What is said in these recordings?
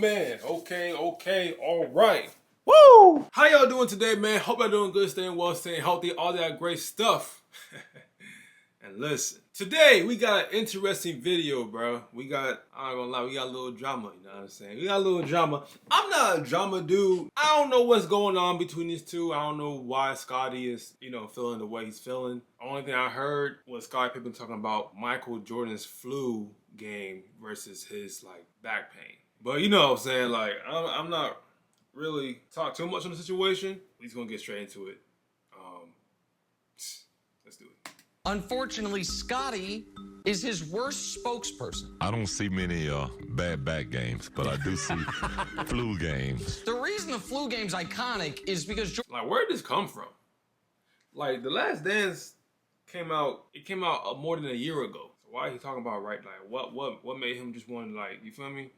man. Okay, all right. Woo! How y'all doing today, man? Hope y'all doing good, staying well, staying healthy, all that great stuff. And listen, today we got an interesting video, bro. I'm not gonna lie, we got a little drama, you know what I'm saying? We got a little drama. I'm not a drama dude. I don't know what's going on between these two. I don't know why Scottie is, feeling the way he's feeling. Only thing I heard was Scottie Pippen talking about Michael Jordan's flu game versus his, back pain. But you know what I'm saying? I'm not really talk too much on the situation. We're just gonna get straight into it. Let's do it. Unfortunately, Scottie is his worst spokesperson. I don't see many bad back games, but I do see flu games. The reason the flu game's iconic is because where did this come from? The Last Dance came out more than a year ago. So why are he talking about what made him just want you feel me?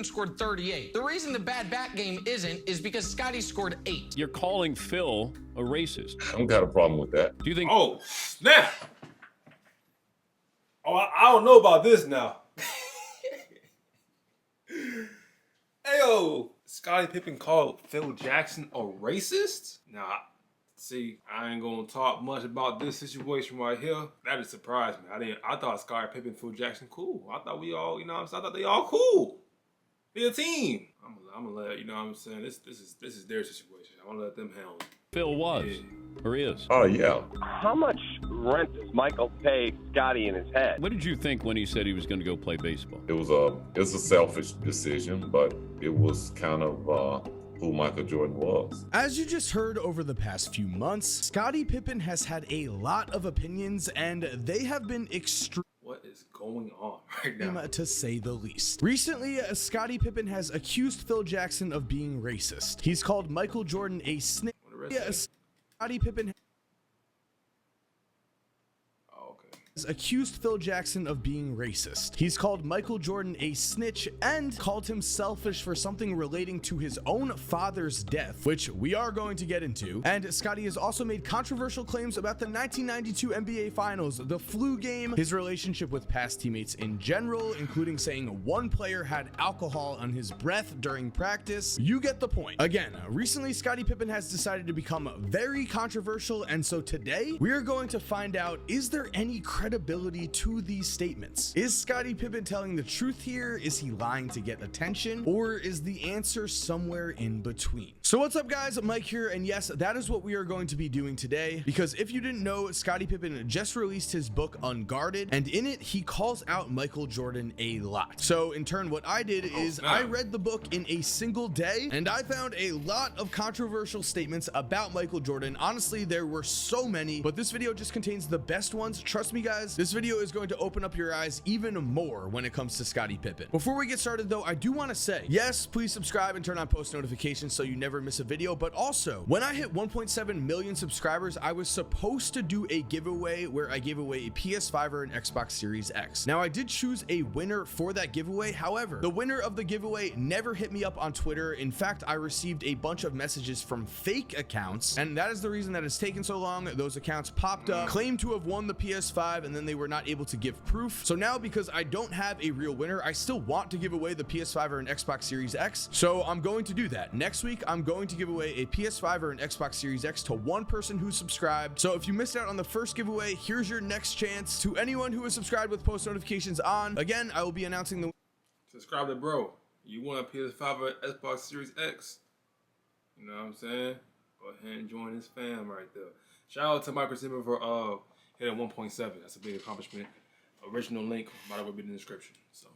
Scored 38. The reason the bad back game isn't is because Scottie scored 8. You're calling Phil a racist. I don't got a problem with that. Do you think? Oh, snap! Oh, I don't know about this now. Ayo, Scottie Pippen called Phil Jackson a racist? Nah, see, I ain't gonna talk much about this situation right here. That just surprised me. I thought Scottie Pippen and Phil Jackson cool. I thought we all, I thought they all cool. Be a team. I'm gonna let I'm saying. This is their situation. I'm gonna let them handle it. Phil was or is. Oh, yeah. How much rent does Michael pay Scottie in his head? What did you think when he said he was going to go play baseball? It was a selfish decision, but it was kind of who Michael Jordan was. As you just heard over the past few months, Scottie Pippen has had a lot of opinions, and they have been extreme. What is going on right now? To say the least. Recently, Scottie Pippen has accused Phil Jackson of being racist. He's called Michael Jordan a snitch. Scottie Pippen has accused Phil Jackson of being racist. He's called Michael Jordan a snitch and called him selfish for something relating to his own father's death, which we are going to get into. And Scottie has also made controversial claims about the 1992 NBA Finals, the flu game, his relationship with past teammates in general, including saying one player had alcohol on his breath during practice. You get the point. Again, recently Scottie Pippen has decided to become very controversial, and so today we are going to find out, is there any credibility to these statements? Is Scottie Pippen telling the truth here? Is he lying to get attention? Or is the answer somewhere in between? So what's up, guys? Mike here, and yes, that is what we are going to be doing today, because if you didn't know, Scottie Pippen just released his book Unguarded, and in it he calls out Michael Jordan a lot. So in turn, what I did is I read the book in a single day, and I found a lot of controversial statements about Michael Jordan. Honestly, there were so many, but this video just contains the best ones. Trust me, guys, this video is going to open up your eyes even more when it comes to Scottie Pippen. Before we get started though, I do want to say, yes, please subscribe and turn on post notifications so you never miss a video, but also when I hit 1.7 million subscribers, I was supposed to do a giveaway where I gave away a PS5 or an Xbox Series X. Now I did choose a winner for that giveaway. However, the winner of the giveaway never hit me up on Twitter. In fact, I received a bunch of messages from fake accounts, and that is the reason that it's taken so long. Those accounts popped up, claimed to have won the PS5, and then they were not able to give proof. So now, because I don't have a real winner, I still want to give away the PS5 or an Xbox Series X. So I'm going to do that. Next week, I'm going to give away a PS5 or an Xbox Series X to one person who subscribed. So if you missed out on the first giveaway, here's your next chance. To anyone who is subscribed with post notifications on, again, I will be announcing the... Subscribe to bro. You want a PS5 or Xbox Series X? You know what I'm saying? Go ahead and join this fam right there. Shout out to Micro Simmer for hitting 1.7. That's a big accomplishment. Original link might have been in the description. So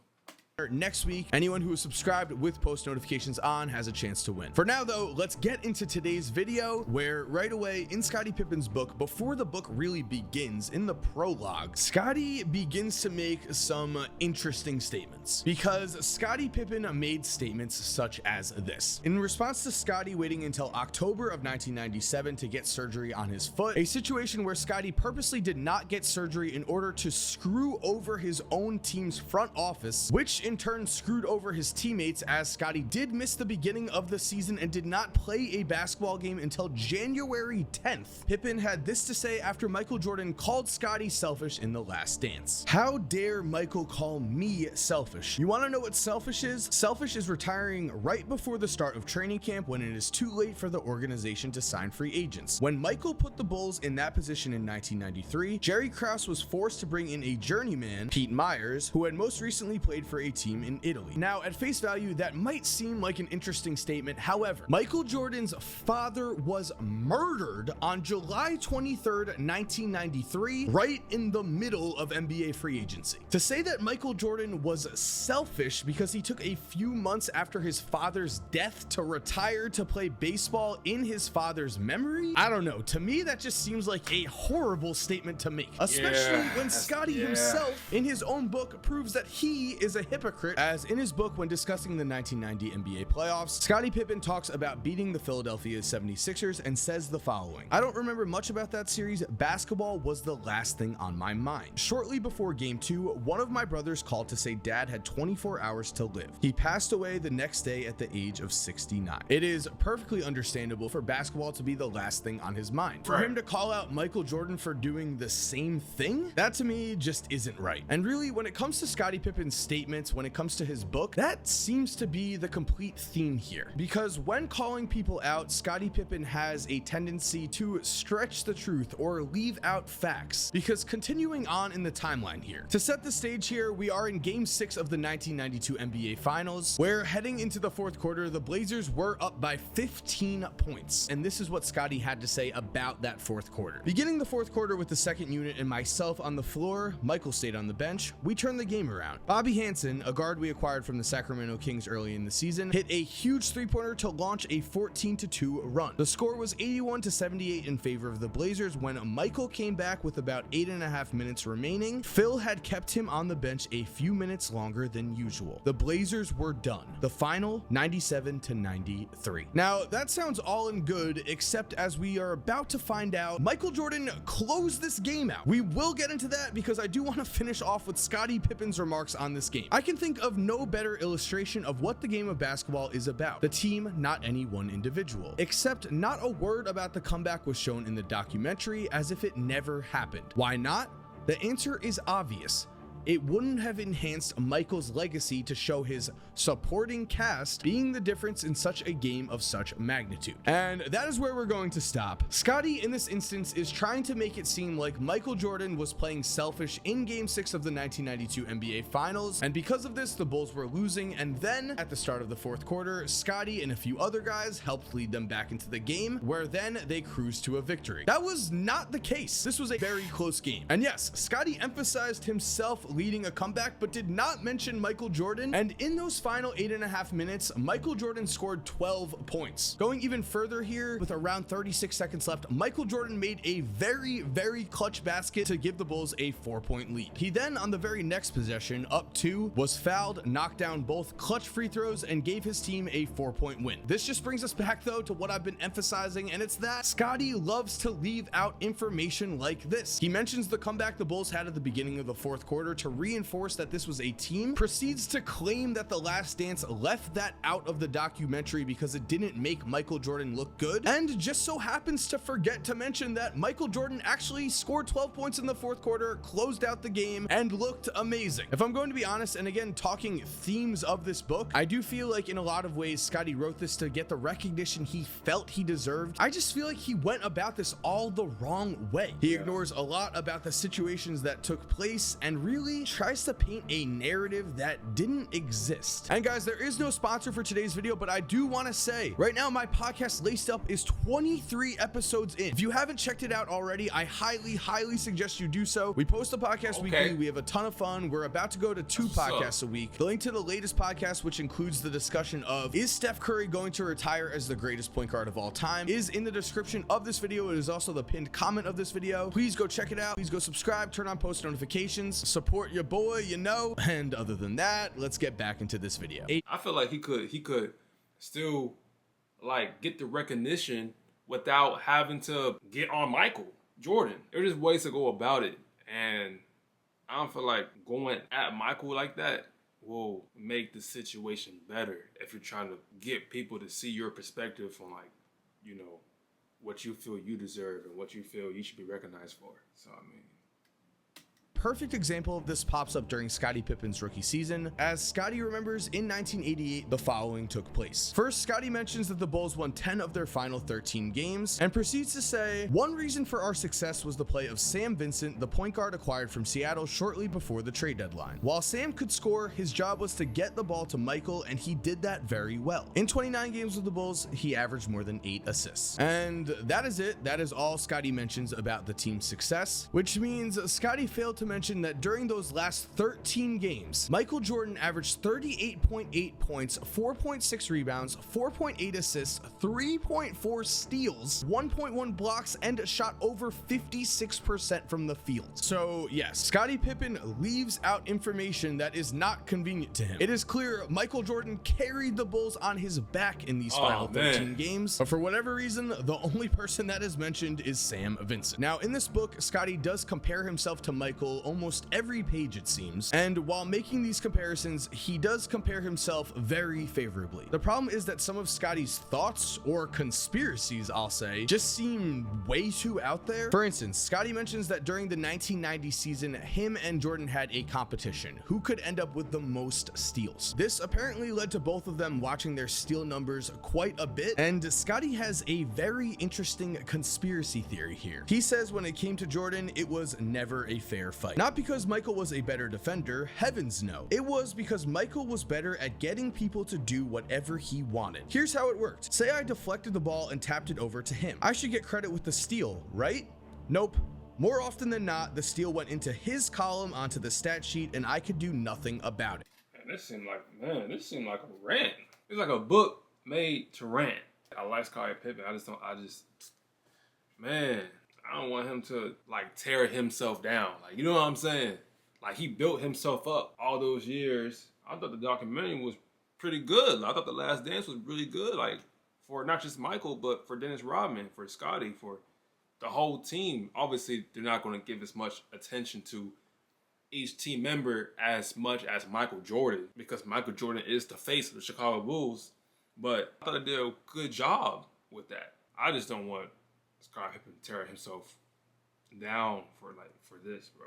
next week, anyone who is subscribed with post notifications on has a chance to win. For now though, let's get into today's video, where right away in Scottie Pippen's book, before the book really begins, in the prologue, Scottie begins to make some interesting statements, because Scottie Pippen made statements such as this. In response to Scottie waiting until October of 1997 to get surgery on his foot, a situation where Scottie purposely did not get surgery in order to screw over his own team's front office, which in turn screwed over his teammates, as Scottie did miss the beginning of the season and did not play a basketball game until January 10th. Pippen had this to say after Michael Jordan called Scottie selfish in The Last Dance. "How dare Michael call me selfish? You want to know what selfish is? Selfish is retiring right before the start of training camp when it is too late for the organization to sign free agents. When Michael put the Bulls in that position in 1993, Jerry Krause was forced to bring in a journeyman, Pete Myers, who had most recently played for a team in Italy." Now, at face value, that might seem like an interesting statement. However, Michael Jordan's father was murdered on July 23rd, 1993, right in the middle of NBA free agency. To say that Michael Jordan was selfish because he took a few months after his father's death to retire to play baseball in his father's memory, I don't know. To me, that just seems like a horrible statement to make, especially when Scottie himself, in his own book, proves that he is a hypocrite, as in his book, when discussing the 1990 NBA playoffs, Scottie Pippen talks about beating the Philadelphia 76ers and says the following: "I don't remember much about that series. Basketball was the last thing on my mind. Shortly before game 2, one of my brothers called to say dad had 24 hours to live. He passed away the next day at the age of 69. It is perfectly understandable for basketball to be the last thing on his mind. For him to call out Michael Jordan for doing the same thing, that to me just isn't right." And really, when it comes to Scottie Pippen's statements, when it comes to his book, that seems to be the complete theme here. Because when calling people out, Scottie Pippen has a tendency to stretch the truth or leave out facts. Because continuing on in the timeline here, to set the stage here, we are in game 6 of the 1992 NBA Finals, where heading into the fourth quarter, the Blazers were up by 15 points. And this is what Scottie had to say about that fourth quarter. "Beginning the fourth quarter with the second unit and myself on the floor, Michael stayed on the bench. We turned the game around. Bobby Hansen, a guard we acquired from the Sacramento Kings early in the season, hit a huge three-pointer to launch a 14-2 run. The score was 81-78 in favor of the Blazers when Michael came back with about 8.5 minutes remaining. Phil had kept him on the bench a few minutes longer than usual. The Blazers were done. The final, 97-93. Now, that sounds all in good, except as we are about to find out, Michael Jordan closed this game out. We will get into that because I do want to finish off with Scottie Pippen's remarks on this game. I can think of no better illustration of what the game of basketball is about. The team, not any one individual. Except not a word about the comeback was shown in the documentary, as if it never happened. Why not? The answer is obvious. It wouldn't have enhanced Michael's legacy to show his supporting cast being the difference in such a game of such magnitude. And that is where we're going to stop. Scottie, in this instance, is trying to make it seem like Michael Jordan was playing selfish in game 6 of the 1992 NBA Finals, and because of this, the Bulls were losing, and then, at the start of the fourth quarter, Scottie and a few other guys helped lead them back into the game, where then they cruised to a victory. That was not the case. This was a very close game. And yes, Scottie emphasized himself leading a comeback, but did not mention Michael Jordan. And in those final 8.5 minutes, Michael Jordan scored 12 points. Going even further here, with around 36 seconds left, Michael Jordan made a very, very clutch basket to give the Bulls a 4-point lead. He then, on the very next possession, up 2, was fouled, knocked down both clutch free throws, and gave his team a 4-point win. This just brings us back, though, to what I've been emphasizing, and it's that Scottie loves to leave out information like this. He mentions the comeback the Bulls had at the beginning of the fourth quarter to reinforce that this was a team, proceeds to claim that The Last Dance left that out of the documentary because it didn't make Michael Jordan look good, and just so happens to forget to mention that Michael Jordan actually scored 12 points in the fourth quarter, closed out the game, and looked amazing. If I'm going to be honest, and again, talking themes of this book, I do feel like in a lot of ways, Scottie wrote this to get the recognition he felt he deserved. I just feel like he went about this all the wrong way. He ignores a lot about the situations that took place and really tries to paint a narrative that didn't exist. And guys, there is no sponsor for today's video, but I do want to say right now my podcast Laced Up is 23 episodes in. If you haven't checked it out already, I highly suggest you do so. We post a podcast weekly. We have a ton of fun. We're about to go to 2 podcasts a week. The link to the latest podcast, which includes the discussion of is Steph Curry going to retire as the greatest point guard of all time, is in the description of this video. It is also the pinned comment of this video. Please go check it out. Please go subscribe, turn on post notifications, support your boy, you know. And other than that, let's get back into this video. I feel like he could still like get the recognition without having to get on Michael Jordan. There's just ways to go about it, and I don't feel like going at Michael like that will make the situation better if you're trying to get people to see your perspective on, like, you know, what you feel you deserve and what you feel you should be recognized for. So, I mean, perfect example of this pops up during Scottie Pippen's rookie season. As Scottie remembers, in 1988, the following took place. First, Scottie mentions that the Bulls won 10 of their final 13 games and proceeds to say, "One reason for our success was the play of Sam Vincent, the point guard acquired from Seattle shortly before the trade deadline. While Sam could score, his job was to get the ball to Michael, and he did that very well. In 29 games with the Bulls, he averaged more than 8 assists." And that is it. That is all Scottie mentions about the team's success, which means Scottie failed to mention that during those last 13 games, Michael Jordan averaged 38.8 points, 4.6 rebounds, 4.8 assists, 3.4 steals, 1.1 blocks, and shot over 56% from the field. So yes, Scottie Pippen leaves out information that is not convenient to him. It is clear Michael Jordan carried the Bulls on his back in these final 13 games, but for whatever reason, the only person that is mentioned is Sam Vincent. Now, in this book, Scottie does compare himself to Michael almost every page, it seems, and while making these comparisons, he does compare himself very favorably. The problem is that some of Scottie's thoughts, or conspiracies I'll say, just seem way too out there. For instance, Scottie mentions that during the 1990 season, him and Jordan had a competition, who could end up with the most steals. This apparently led to both of them watching their steal numbers quite a bit, and Scottie has a very interesting conspiracy theory here. He says when it came to Jordan, it was never a fair fight. Not because Michael was a better defender, heavens no. It was because Michael was better at getting people to do whatever he wanted. Here's how it worked. Say I deflected the ball and tapped it over to him. I should get credit with the steal, right? Nope. More often than not, the steal went into his column onto the stat sheet and I could do nothing about it. Man, this seemed like a rant. It's like a book made to rant. I like Scottie Pippen. I don't want him to, like, tear himself down. Like, you know what I'm saying? Like, he built himself up all those years. I thought the documentary was pretty good. I thought The Last Dance was really good. Like, for not just Michael, but for Dennis Rodman, for Scottie, for the whole team. Obviously, they're not going to give as much attention to each team member as much as Michael Jordan, because Michael Jordan is the face of the Chicago Bulls. But I thought they did a good job with that. I just don't want Scottie Pippen tearing himself down for this, bro.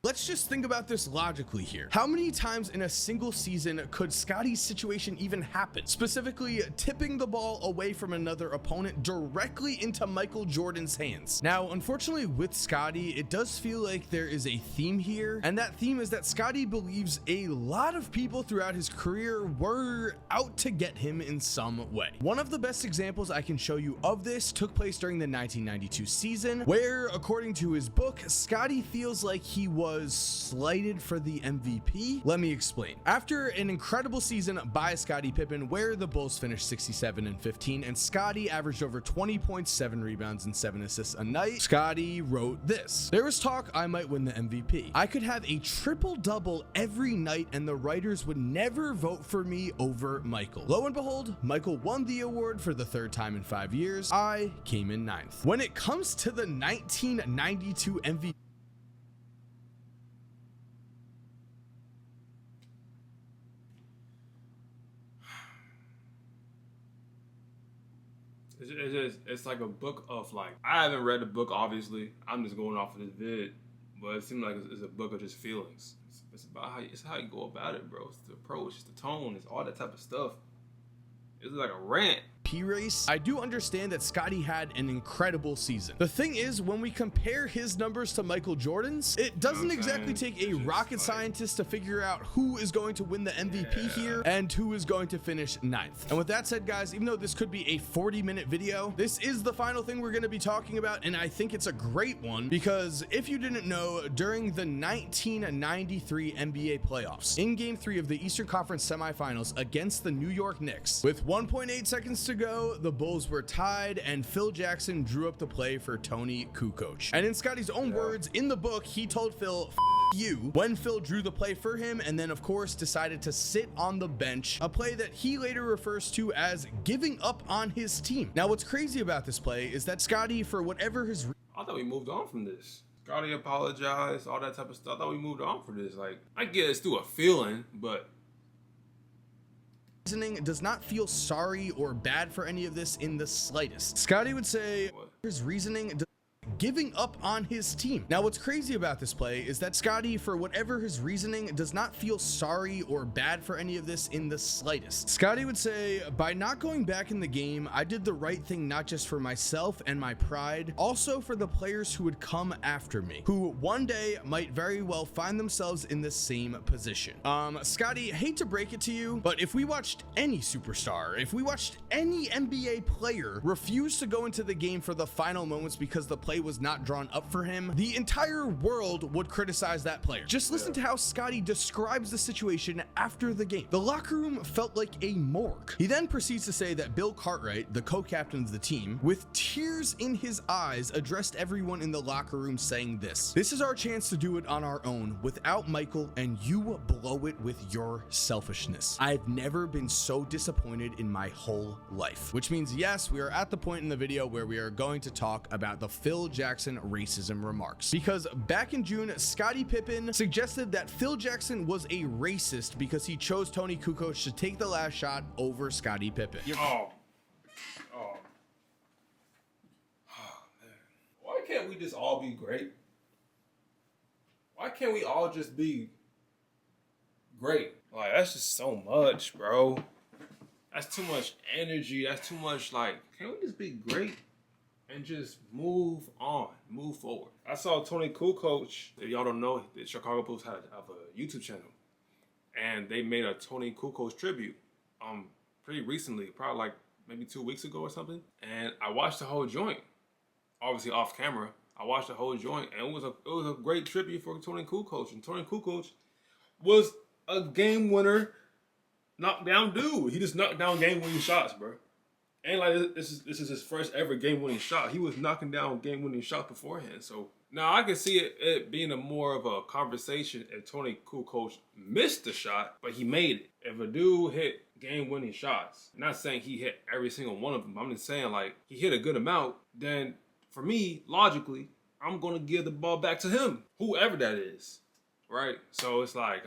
Let's just think about this logically here. How many times in a single season could Scottie's situation even happen? Specifically, tipping the ball away from another opponent directly into Michael Jordan's hands. Now, unfortunately with Scottie, it does feel like there is a theme here, and that theme is that Scottie believes a lot of people throughout his career were out to get him in some way. One of the best examples I can show you of this took place during the 1992 season, where, according to his book, Scottie feels like he was slighted for the MVP. Let me explain. After an incredible season by Scottie Pippen, where the Bulls finished 67-15 and Scottie averaged over 20.7 rebounds and 7 assists a night, Scottie wrote this: "There was talk I might win the MVP. I could have a triple-double every night and the writers would never vote for me over Michael. Lo and behold, Michael won the award for the 3rd time in 5 years. I came in 9th. When it comes to the 1992 MVP, It's like a book of, like, I haven't read the book, obviously. I'm just going off of this vid, but it seems like it's a book of just feelings. It's about how you go about it, bro. It's the approach, it's the tone, it's all that type of stuff. It's like a rant. Race, I do understand that Scottie had an incredible season. The thing is, when we compare his numbers to Michael Jordan's, it doesn't exactly take a rocket scientist to figure out who is going to win the MVP here and who is going to finish 9th. And with that said, guys, even though this could be a 40-minute video, this is the final thing we're going to be talking about, and I think it's a great one because if you didn't know, during the 1993 NBA playoffs, in Game 3 of the Eastern Conference semifinals against the New York Knicks, with 1.8 seconds to go, the Bulls were tied and Phil Jackson drew up the play for Tony Kukoc. And in Scottie's own words in the book, he told Phil, "F you," when Phil drew the play for him and then of course decided to sit on the bench, a play that he later refers to as giving up on his team. Now, what's crazy about this play is that Scottie, for whatever his I thought we moved on from this. Scottie apologized, all that type of stuff. I thought we moved on for this. Like, I get it's through a feeling, but reasoning does not feel sorry or bad for any of this in the slightest. Scottie would say his reasoning giving up on his team. Now, what's crazy about this play is that Scottie, for whatever his reasoning, does not feel sorry or bad for any of this in the slightest. Scottie would say, by not going back in the game, I did the right thing not just for myself and my pride, also for the players who would come after me, who one day might very well find themselves in the same position. Scottie, hate to break it to you, but if we watched any superstar, if we watched any NBA player refuse to go into the game for the final moments because the play was not drawn up for him, the entire world would criticize that player. Just listen to how Scottie describes the situation after the game. The locker room felt like a morgue. He then proceeds to say that Bill Cartwright, the co-captain of the team, with tears in his eyes, addressed everyone in the locker room saying this: "This is our chance to do it on our own without Michael, and you blow it with your selfishness. I've never been so disappointed in my whole life." Which means, yes, we are at the point in the video where we are going to talk about the Phil Jackson racism remarks. Because back in June, Scottie Pippen suggested that Phil Jackson was a racist because he chose Tony Kukoc to take the last shot over Scottie Pippen. oh man. Why can't we just all be great? Why can't we all just be great? Like, that's just so much, bro. That's too much energy. That's too much, like, can we just be great and just move on, move forward? I saw Tony Kukoc, if y'all don't know, the Chicago Bulls have a YouTube channel, and they made a Tony Kukoc tribute pretty recently, probably like maybe 2 weeks ago or something. And I watched the whole joint, obviously off camera. I watched the whole joint, and it was a great tribute for Tony Kukoc. And Tony Kukoc was a game winner, knockdown dude. He just knocked down game winning shots, bro. Ain't like this is his first ever game-winning shot. He was knocking down game-winning shots beforehand. So now I can see it being a more of a conversation if Tony Kukoc missed the shot, but he made it. If a dude hit game-winning shots, I'm not saying he hit every single one of them, I'm just saying like he hit a good amount, then for me, logically, I'm gonna give the ball back to him, whoever that is, right? So it's like,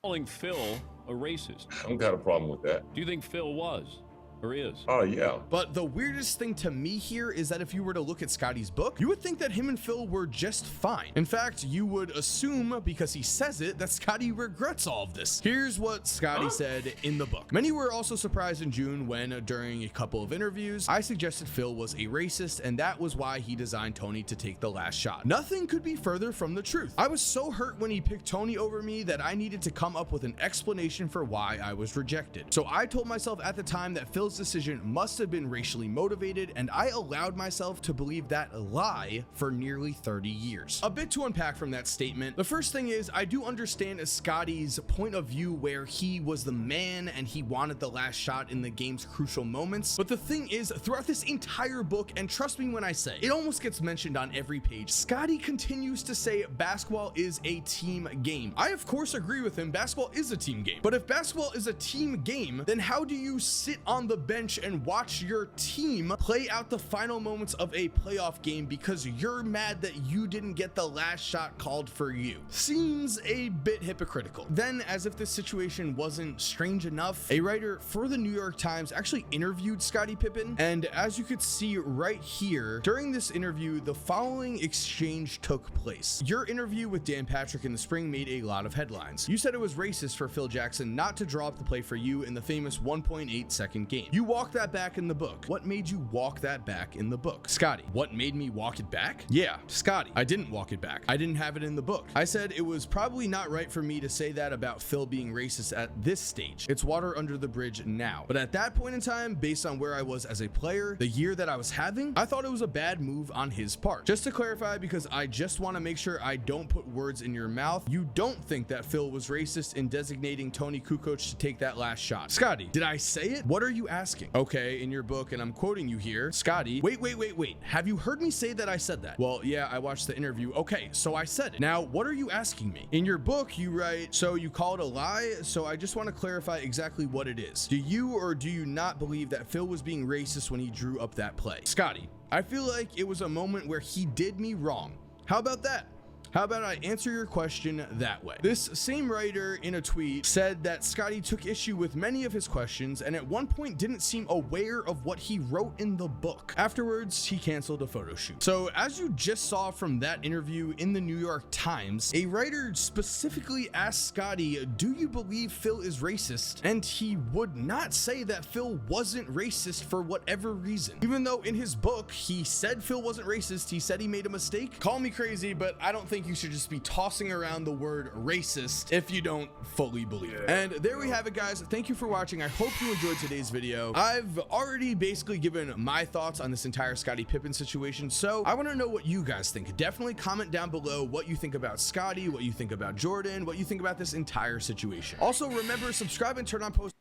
Calling Phil a racist. I don't got a problem with that. Do you think Phil was? Or is? Oh, yeah. But the weirdest thing to me here is that if you were to look at Scottie's book, you would think that him and Phil were just fine. In fact, you would assume, because he says it, that Scottie regrets all of this. Here's what Scottie said in the book. Many were also surprised in June when, during a couple of interviews, I suggested Phil was a racist, and that was why he designed Tony to take the last shot. Nothing could be further from the truth. I was so hurt when he picked Tony over me that I needed to come up with an explanation for why I was rejected. So I told myself at the time that Phil's decision must have been racially motivated, and I allowed myself to believe that lie for nearly 30 years. A bit to unpack from that statement. The first thing is, I do understand Scottie's point of view where he was the man and he wanted the last shot in the game's crucial moments. But the thing is, throughout this entire book, and trust me when I say, it almost gets mentioned on every page, Scottie continues to say basketball is a team game. I of course agree with him, basketball is a team game. But if basketball is a team game, then how do you sit on the bench and watch your team play out the final moments of a playoff game because you're mad that you didn't get the last shot called for you? Seems a bit hypocritical. Then, as if this situation wasn't strange enough, a writer for the New York Times actually interviewed Scottie Pippen, and as you could see right here, during this interview, the following exchange took place. Your interview with Dan Patrick in the spring made a lot of headlines. You said it was racist for Phil Jackson not to draw up the play for you in the famous 1.8 second game. You walked that back in the book. What made you walk that back in the book? Scottie, what made me walk it back? Yeah, Scottie, I didn't walk it back. I didn't have it in the book. I said it was probably not right for me to say that about Phil being racist at this stage. It's water under the bridge now. But at that point in time, based on where I was as a player, the year that I was having, I thought it was a bad move on his part. Just to clarify, because I just want to make sure I don't put words in your mouth, you don't think that Phil was racist in designating Tony Kukoc to take that last shot. Scottie, did I say it? What are you asking? Okay, in your book, and I'm quoting you here, Scottie, wait, have you heard me say that I said that? Well, yeah, I watched the interview. Okay, so I said it. Now, what are you asking me? In your book, you write, so you call it a lie? So I just want to clarify exactly what it is. Do you or do you not believe that Phil was being racist when he drew up that play? Scottie, I feel like it was a moment where he did me wrong. How about that? How about I answer your question that way? This same writer in a tweet said that Scottie took issue with many of his questions and at one point didn't seem aware of what he wrote in the book. Afterwards, he canceled a photo shoot. So as you just saw from that interview in the New York Times, a writer specifically asked Scottie, do you believe Phil is racist? And he would not say that Phil wasn't racist for whatever reason. Even though in his book, he said Phil wasn't racist, he said he made a mistake. Call me crazy, but I don't think you should just be tossing around the word racist if you don't fully believe it. And there we have it, guys. Thank you for watching. I hope you enjoyed today's video. I've already basically given my thoughts on this entire Scottie Pippen situation, so I want to know what you guys think. Definitely comment down below what you think about Scottie, what you think about Jordan, what you think about this entire situation. Also, remember, subscribe and turn on post.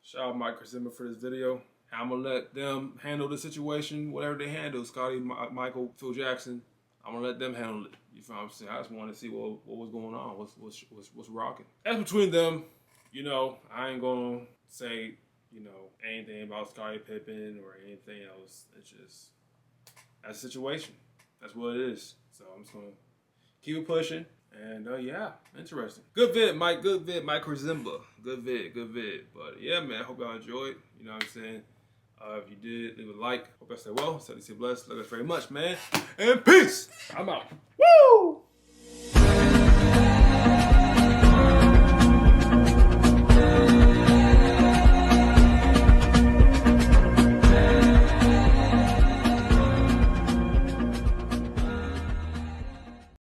Shout out Mike Zimmer for this video. I'm gonna let them handle the situation, whatever they handle. Scottie, Michael, Phil Jackson. I'm gonna let them handle it. You feel what I'm saying? I just wanted to see what was going on, what's rocking. That's between them. You know, I ain't gonna say, you know, anything about Scottie Pippen or anything else. It's just, that's the situation. That's what it is. So I'm just gonna keep it pushing. And yeah, interesting. Good vid, Mike. Good vid, Mike Zimba. Good vid, good vid. But yeah, man, hope y'all enjoyed. You know what I'm saying? If you did, leave a like. Hope I stay well. Stay blessed. Love us very much, man. And peace. I'm out. Woo!